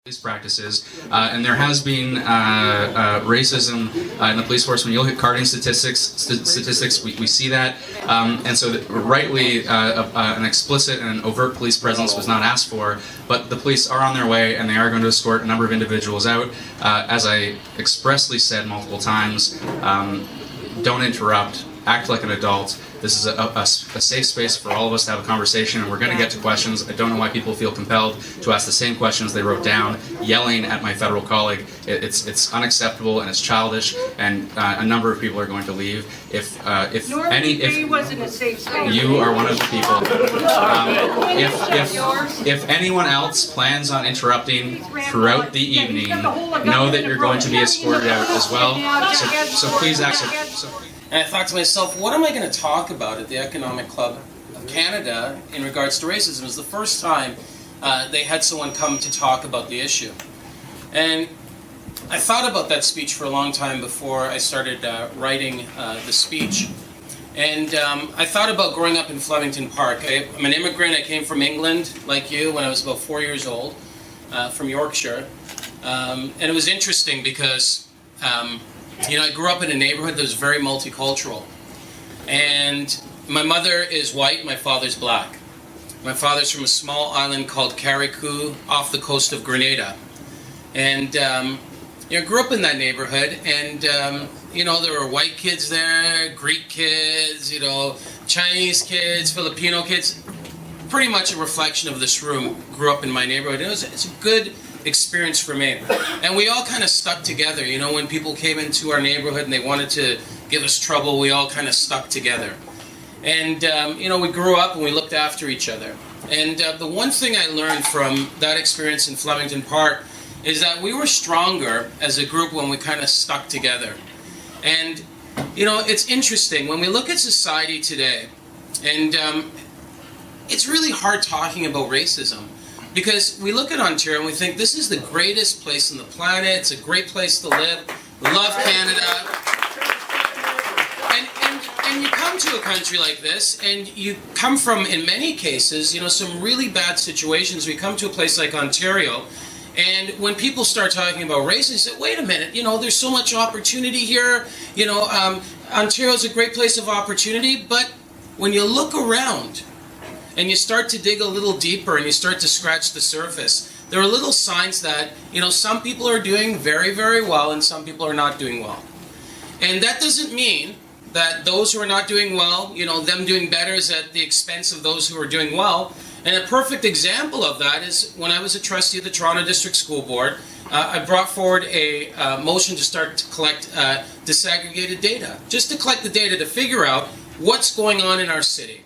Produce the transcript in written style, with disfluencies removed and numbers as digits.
police practices, and there has been racism in the police force. When you look at carding statistics, we see that, and so rightly an explicit and overt police presence was not asked for, but the police are on their way and they are going to escort a number of individuals out. As I expressly said multiple times, don't interrupt, act like an adult. This is a safe space for all of us to have a conversation, and we're going to get to questions. I don't know why people feel compelled to ask the same questions they wrote down, yelling at my federal colleague. It's unacceptable and it's childish, and a number of people are going to leave. If wasn't a safe space. You are one of the people. If anyone else plans on interrupting throughout the evening, know that you're going to be escorted out as well. So please act. And I thought to myself, what am I going to talk about at the Economic Club of Canada in regards to racism? It was the first time they had someone come to talk about the issue. And I thought about that speech for a long time before I started writing the speech. And I thought about growing up in Flemington Park. I'm an immigrant. I came from England, like you, when I was about 4 years old, from Yorkshire. And it was interesting because I grew up in a neighborhood that was very multicultural. And my mother is white, my father's black. My father's from a small island called Carriacou off the coast of Grenada. And I grew up in that neighborhood, and there were white kids there, Greek kids, Chinese kids, Filipino kids. Pretty much a reflection of this room grew up in my neighborhood. It's a good experience for me. And we all kind of stuck together. When people came into our neighborhood and they wanted to give us trouble, we all kind of stuck together. And, we grew up and we looked after each other. And the one thing I learned from that experience in Flemington Park is that we were stronger as a group when we kind of stuck together. And, it's interesting. When we look at society today, and it's really hard talking about racism, because we look at Ontario and we think this is the greatest place on the planet, it's a great place to live, we love Canada. And you come to a country like this, and you come from, in many cases, some really bad situations. We come to a place like Ontario, and when people start talking about racism, they say, wait a minute, there's so much opportunity here, Ontario's a great place of opportunity, but when you look around, and you start to dig a little deeper and you start to scratch the surface, there are little signs that, some people are doing very, very well and some people are not doing well. And that doesn't mean that those who are not doing well, them doing better is at the expense of those who are doing well. And a perfect example of that is when I was a trustee of the Toronto District School Board, I brought forward a motion to start to collect disaggregated data, just to collect the data to figure out what's going on in our city.